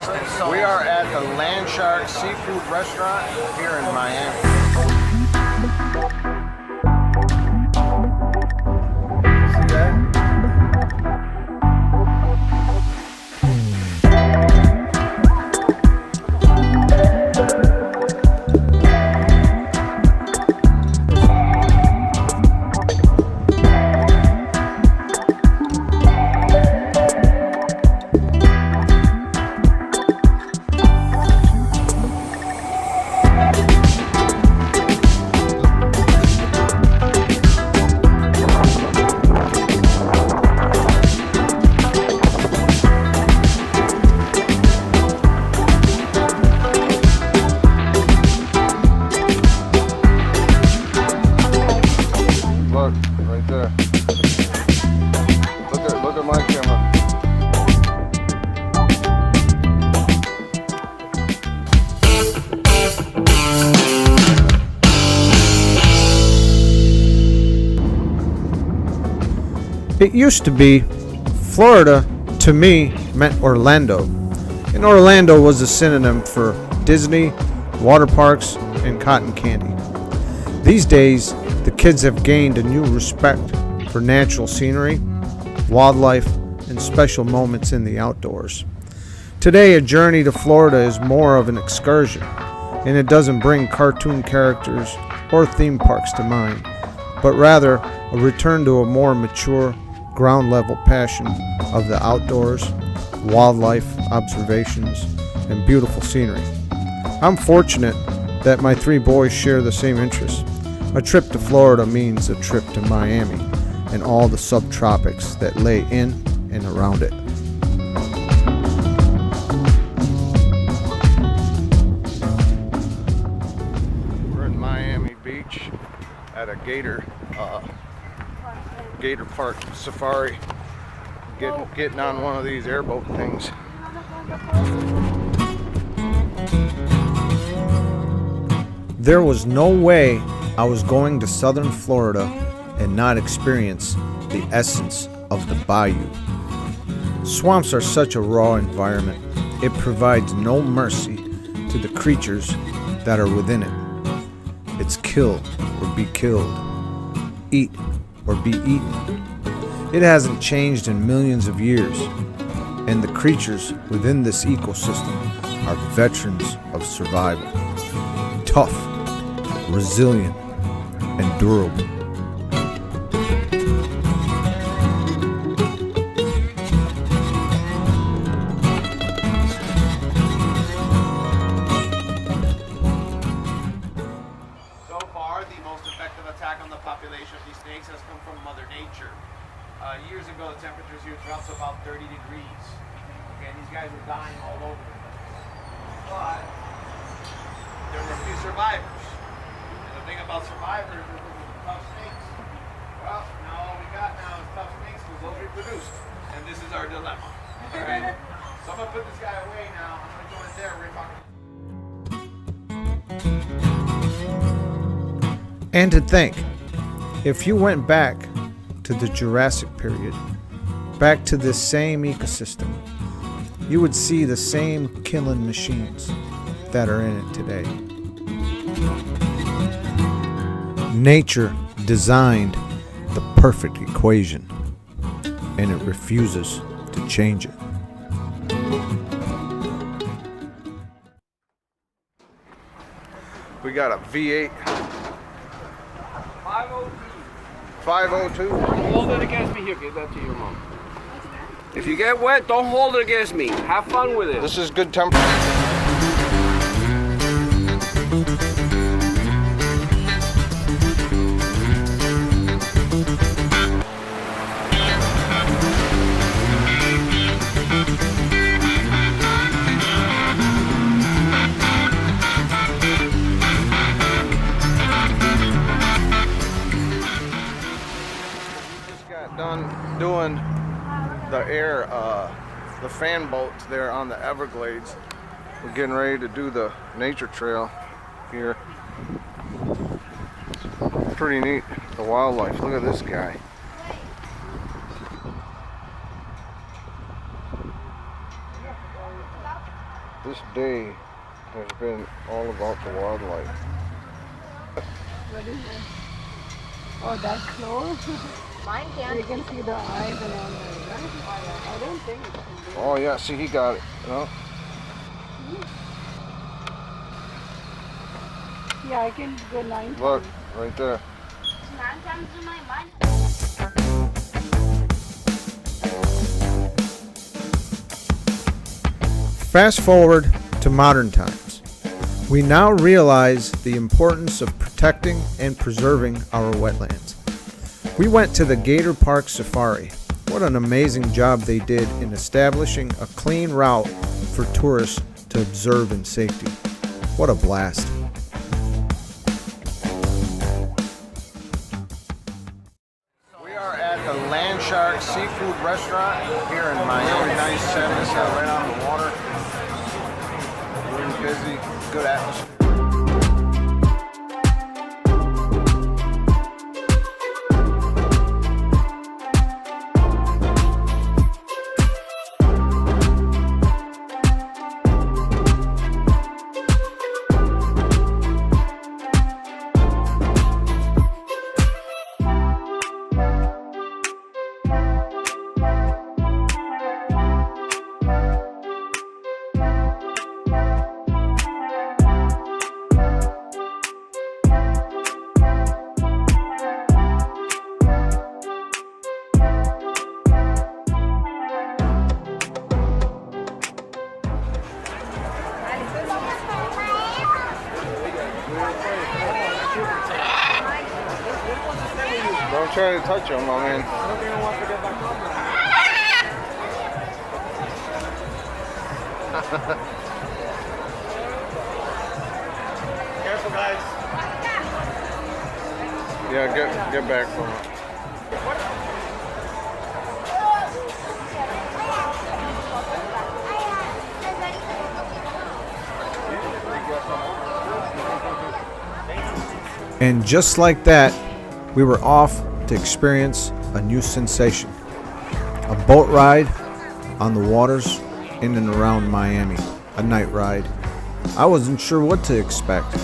We are at the Land Shark Seafood Restaurant here in Miami. See that? Look, right there. Look at my camera. It used to be Florida, to me, meant Orlando. And Orlando was a synonym for Disney, water parks, and cotton candy. These days, the kids have gained a new respect for natural scenery, wildlife, and special moments in the outdoors. Today, a journey to Florida is more of an excursion, and it doesn't bring cartoon characters or theme parks to mind, but rather a return to a more mature, ground-level passion of the outdoors, wildlife observations, and beautiful scenery. I'm fortunate that my three boys share the same interests. A trip to Florida means a trip to Miami and all the subtropics that lay in and around it. We're in Miami Beach at a Gator Park safari. Getting on one of these airboat things. There was no way I was going to southern Florida and not experience the essence of the bayou. Swamps are such a raw environment. It provides no mercy to the creatures that are within it. It's kill or be killed, eat or be eaten. It hasn't changed in millions of years, and the creatures within this ecosystem are veterans of survival. Tough, resilient, and durable. So far, the most effective attack on the population of these snakes has come from Mother Nature. Years ago, the temperatures here dropped to about 30 degrees. Okay, and these guys were dying all over the place. But there were a few survivors. And the thing about survivors is those are tough snakes. Well, now all we got now is tough snakes because those reproduced. And this is our dilemma. Alright? So I'm going to put this guy away now. I'm going to go in there. We're going to talk. And to think, if you went back to the Jurassic period, back to this same ecosystem, you would see the same killing machines that are in it today. Nature designed the perfect equation, and it refuses to change it. We got a V8 502. 502. Hold it against me here. Give that to your mom. If you get wet, don't hold it against me. Have fun with it. This is good temperature. Done doing the fan boats there on the Everglades. We're getting ready to do the nature trail here. Pretty neat, the wildlife. Look at this guy. This day has been all about the wildlife. What is it? Oh, that's close. Mine can't. You can see the eyes and all that, right? I don't think it can be. Oh yeah, see, he got it. No? Yeah, I can go 9 Look, times. right there. 9 times in my mind. Fast forward to modern times. We now realize the importance of protecting and preserving our wetlands. We went to the Gator Park Safari. What an amazing job they did in establishing a clean route for tourists to observe in safety. What a blast. We are at the Landshark Seafood Restaurant here in Miami. Nice setting. This is right on the water. Really busy, good atmosphere. Don't try to touch him, my man. Careful, guys. Yeah, get back from it. And just like that, we were off to experience a new sensation. A boat ride on the waters in and around Miami. A night ride. I wasn't sure what to expect.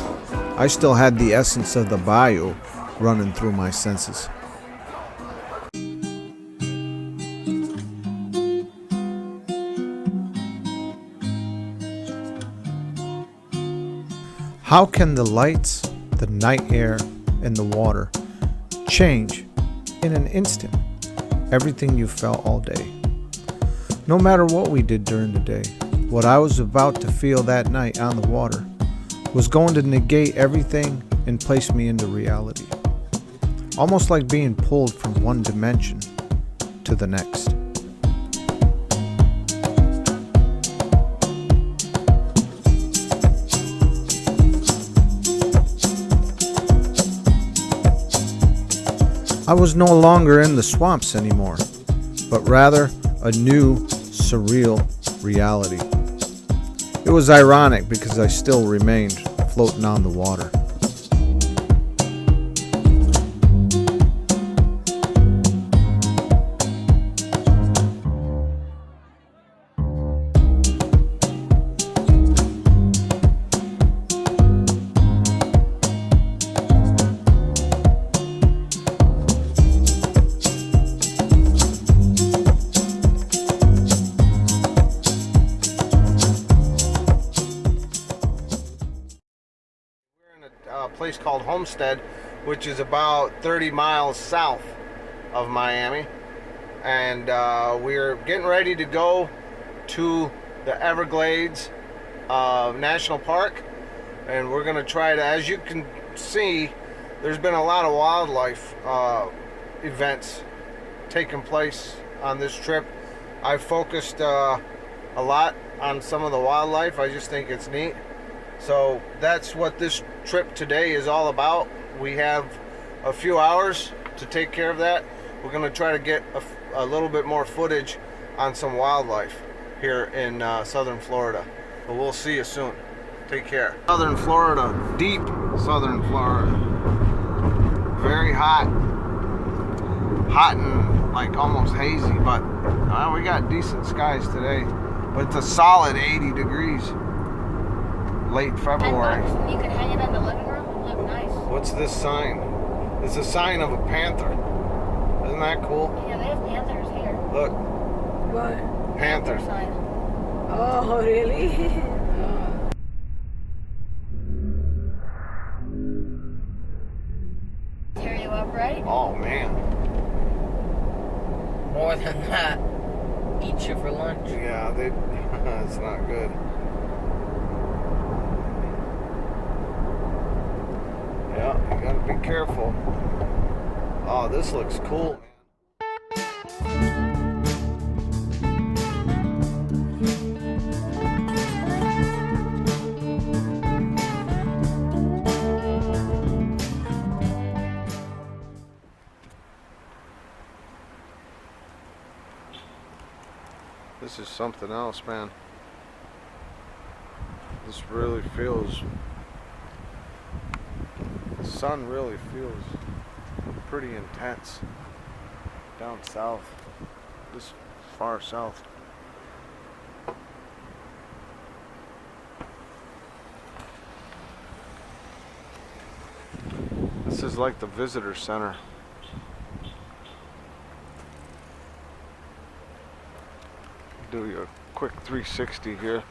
I still had the essence of the bayou running through my senses. How can the lights, the night air, and the water change in an instant everything you felt all day? No matter what we did during the day, what I was about to feel that night on the water was going to negate everything and place me into reality. Almost like being pulled from one dimension to the next. I was no longer in the swamps anymore, but rather a new, surreal reality. It was ironic because I still remained floating on the water. Place called Homestead, which is about 30 miles south of Miami, and we're getting ready to go to the Everglades National Park, and we're going to try to, as you can see, there's been a lot of wildlife events taking place on this trip. I focused a lot on some of the wildlife. I just think it's neat. So that's what this trip today is all about. We have a few hours to take care of that. We're going to try to get a little bit more footage on some wildlife here in southern Florida. But we'll see you soon. Take care. Southern Florida, deep southern Florida. Very hot. Hot and like almost hazy, but we got decent skies today. But it's a solid 80 degrees. late $10. February. You could hang it in the living room. It'd look nice. What's this sign? It's a sign of a panther. Isn't that cool? Yeah, they have panthers here. Look, What? panther. Sign. Oh, really? Tear you up, right? Oh man. More than that, eat you for lunch. Yeah, they. It's not good. Yeah, you gotta be careful. Oh, this looks cool, man. This is something else, man. This really feels, the sun really feels pretty intense down south, this far south. This is like the visitor center. Do your quick 360 here.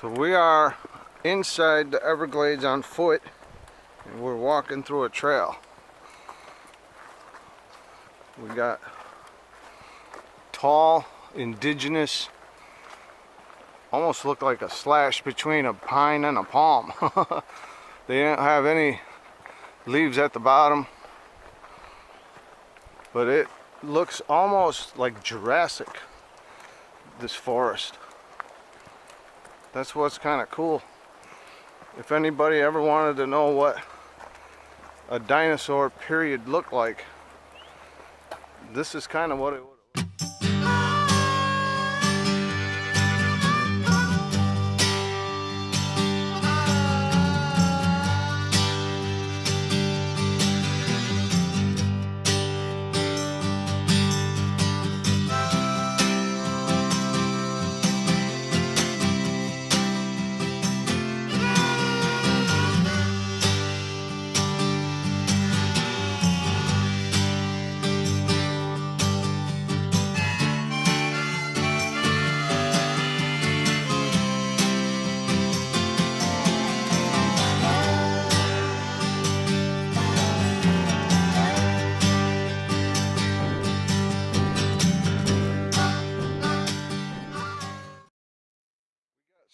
So we are inside the Everglades on foot, and we're walking through a trail. We got tall, indigenous, almost look like a slash between a pine and a palm. They didn't have any leaves at the bottom, but it looks almost like Jurassic, this forest. That's what's kind of cool. If anybody ever wanted to know what a dinosaur period looked like, this is kind of what it would.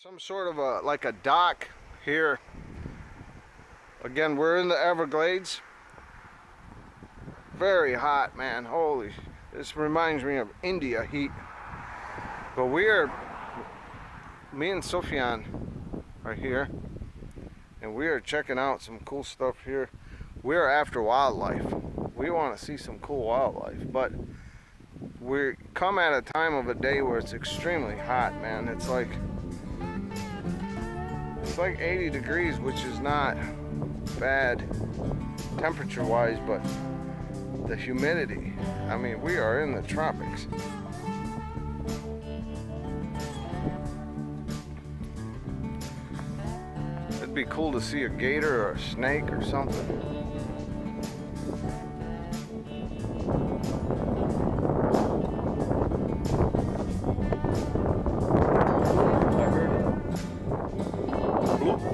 Some sort of a, like a dock here. Again, we're in the Everglades. Very hot, man. Holy, this reminds me of India heat. But me and Sufyan are here, and we are checking out some cool stuff here. We are after wildlife. We want to see some cool wildlife, but we come at a time of a day where it's extremely hot, man. It's like 80 degrees, which is not bad temperature wise, but the humidity, I mean, we are in the tropics. It'd be cool to see a gator or a snake or something.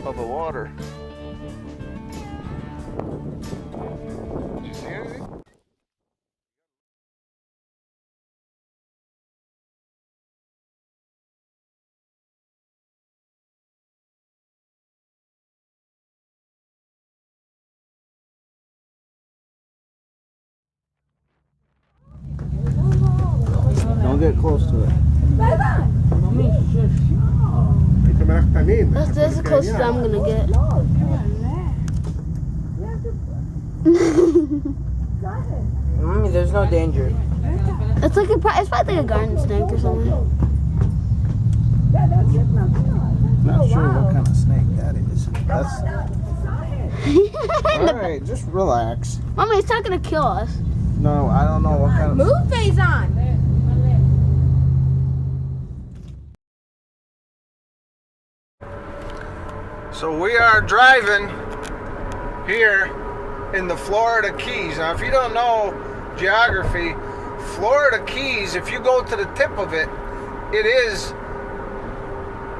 Of the water. Did you see anything? Don't get close to it. That's the closest I'm gonna get. Mommy, there's no danger. It's like it's probably like a garden snake or something. Not sure what kind of snake that is. That's all right. Just relax. Mommy, it's not gonna kill us. No, I don't know what kind of. Move, Faison. So we are driving here in the Florida Keys. Now, if you don't know geography, Florida Keys, if you go to the tip of it, it is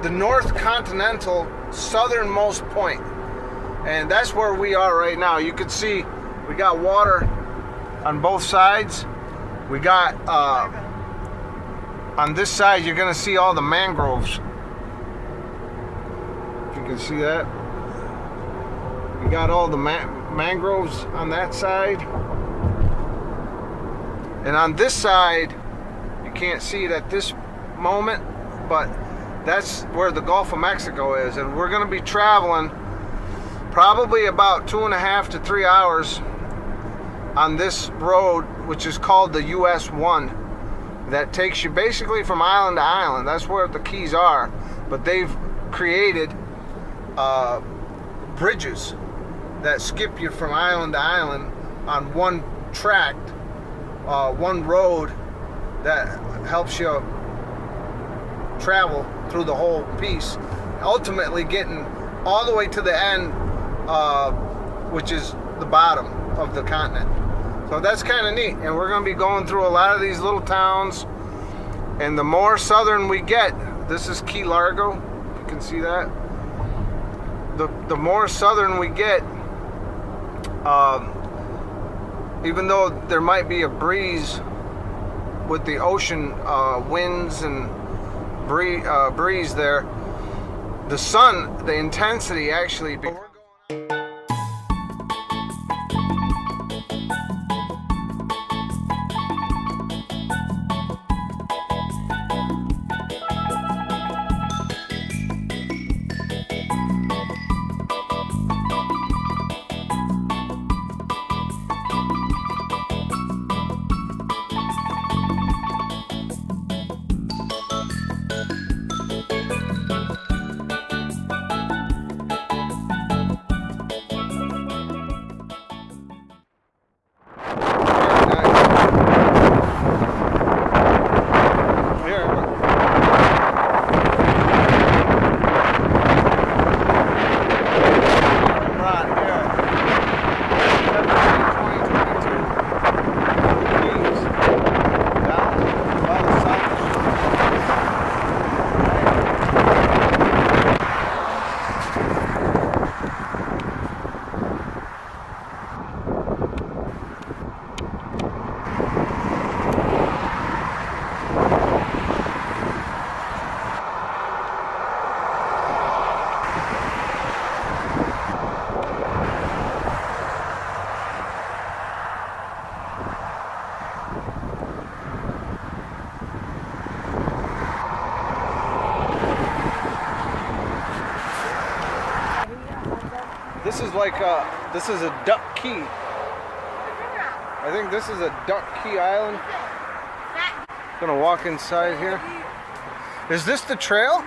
the North Continental southernmost point. And that's where we are right now. You can see we got water on both sides. We got, on this side, you're gonna see all the mangroves. If you can see that. We got all the mangroves on that side. And on this side, you can't see it at this moment, but that's where the Gulf of Mexico is. And we're gonna be traveling probably about 2.5 to 3 hours on this road, which is called the US 1, that takes you basically from island to island. That's where the Keys are, but they've created bridges that skip you from island to island on one track, one road that helps you travel through the whole piece, ultimately getting all the way to the end, which is the bottom of the continent. So that's kind of neat, and we're going to be going through a lot of these little towns, and the more southern we get, this is Key Largo, you can see that, the more southern we get, even though there might be a breeze with the ocean winds and breeze there, the sun, the intensity actually. This is like this is a Duck Key. I think this is a Duck Key Island. Gonna walk inside here. Is this the trail?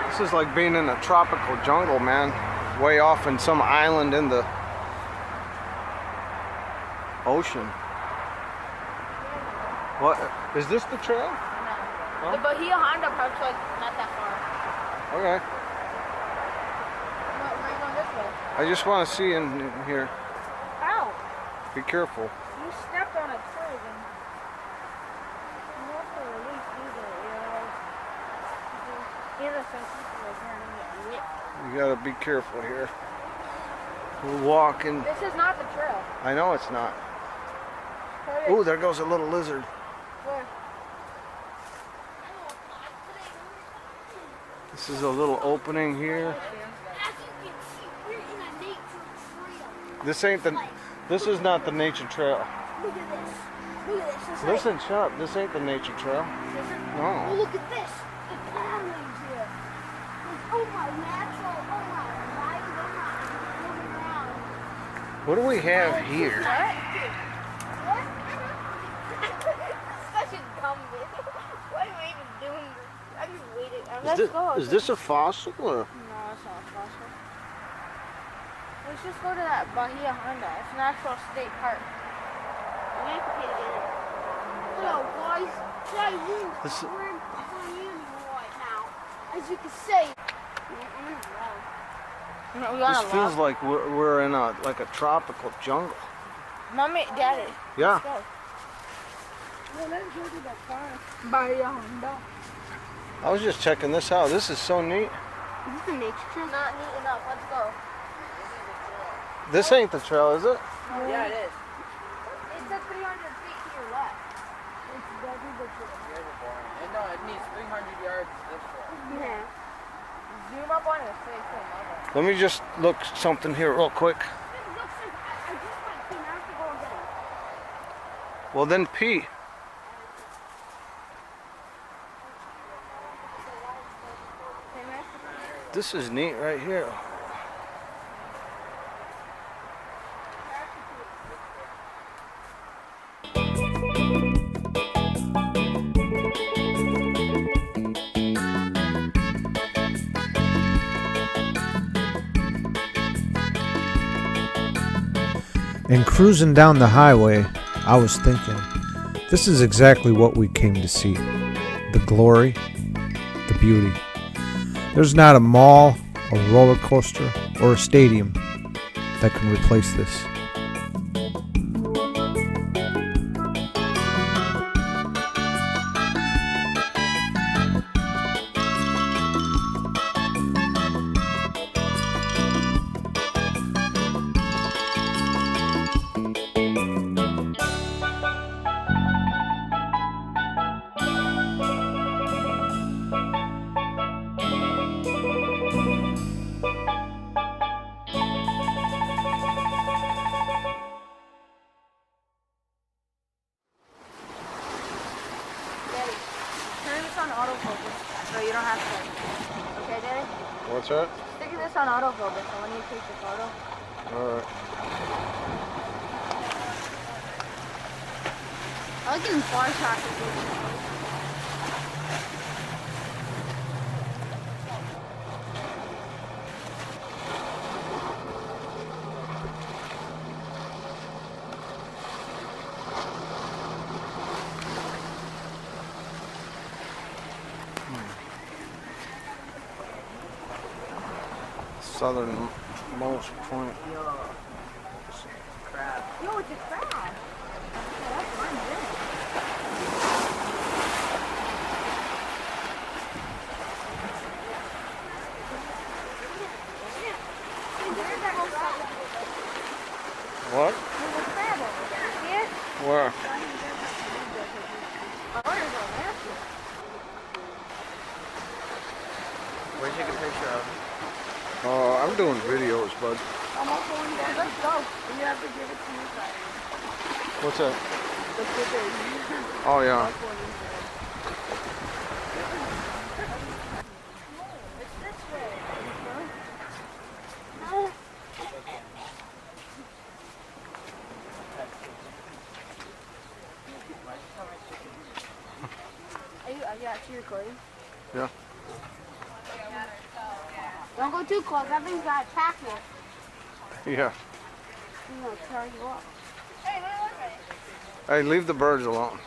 This is like being in a tropical jungle, man. Way off in some island in the ocean. What? Is this the trail? No. Huh? The Bahia Honda Park's like not that far. Okay. We're going this way. I just want to see in here. Ow! Be careful. You stepped on a twig and you have to release these arrows. Either some people are here and get lit. You gotta be careful here. We're walking. This is not the trail. I know it's not. Ooh, there goes a little lizard. Where? This is a little opening here. This ain't the. This is not the nature trail. Look at this. Look at this. It's Listen, shut up. This ain't the nature trail. Oh, No. look at this. The paddlings here. Oh my natural. Oh my life. Oh my moving around. What do we have here? What? Such a dumb bit. Why am I even doing this? I just waited. Is this a fossil or? No, it's not a fossil. Let's just go to that Bahia Honda. It's an actual state park. We have to pay to get in. Hello, guys. Today This- we're in Miami right now. As you can see, I'm in a vlog. We got This a feels lot. like we're in a tropical jungle. Mommy, Daddy. Yeah. Let's go. Well, let's go to the park. Bahia Honda. I was just checking this out. This is so neat. Is this a nature trail? Not neat enough. Let's go. This ain't the trail, is it? Yeah, it is. It's a 300 feet to your left. It's double the trail. No, it needs 300 yards this way. Yeah. Zoom up on your face. Mother. Let me just look something here real quick. It looks like I just got clean. I have to go and get it. Well, then pee. This is neat right here. And cruising down the highway, I was thinking, this is exactly what we came to see. The glory, the beauty. There's not a mall, a roller coaster, or a stadium that can replace this. Daddy, turn this on autofocus so you don't have to. Okay, Daddy? What's that? Stick this on autofocus so when you take the photo. Alright. I like getting far shots of this. Southernmost point. Crab. Yo, it's a crab. Okay, that's fine, good. What? There's a crab over there. See it? Where? Oh, there's a nasty. Where'd you take a picture of? Oh, I'm doing videos, bud. I'm also in there. Let's go. You have to give it to me, side. What's that? The footage. Oh, yeah. That's what he said. It's this way. Yeah, it's recording. Yeah. Don't go too close. That thing's gonna attack you. Yeah. You know, tear you up. Hey, leave the birds alone.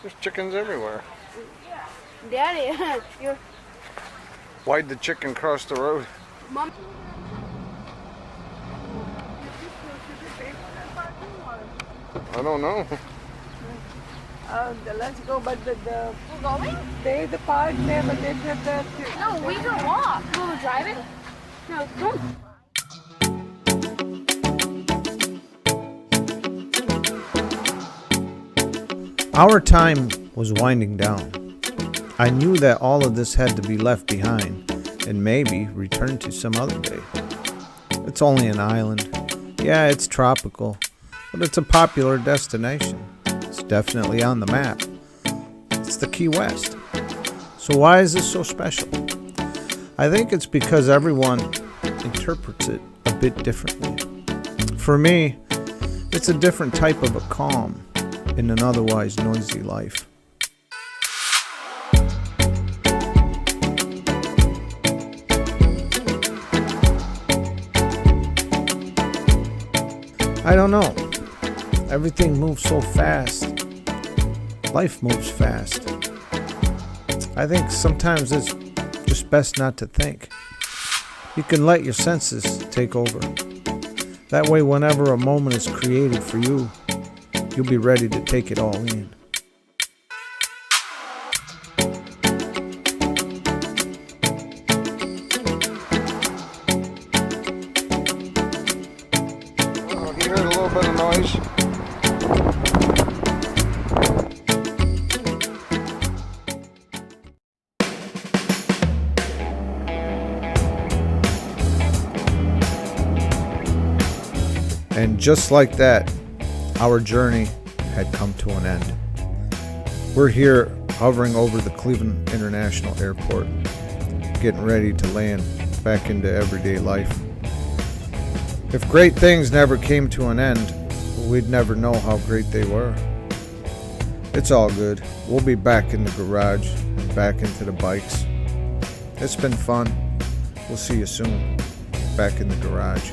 There's chickens everywhere. Daddy, you're Why'd the chicken cross the road? mom. I don't know. Let's go, but the We're going? the park there, but they said that. No, we can walk. We were driving? No, don't. Our time was winding down. I knew that all of this had to be left behind and maybe returned to some other day. It's only an island. Yeah, it's tropical, but it's a popular destination. It's definitely on the map. It's the Key West. So why is this so special? I think it's because everyone interprets it a bit differently. For me, it's a different type of a calm in an otherwise noisy life. I don't know. Everything moves so fast. Life moves fast. I think sometimes it's just best not to think. You can let your senses take over. That way, whenever a moment is created for you, you'll be ready to take it all in. You heard a little bit of noise. And just like that, our journey had come to an end. We're here hovering over the Cleveland International Airport, getting ready to land back into everyday life. If great things never came to an end, we'd never know how great they were. It's all good. We'll be back in the garage and back into the bikes. It's been fun. We'll see you soon. Back in the garage.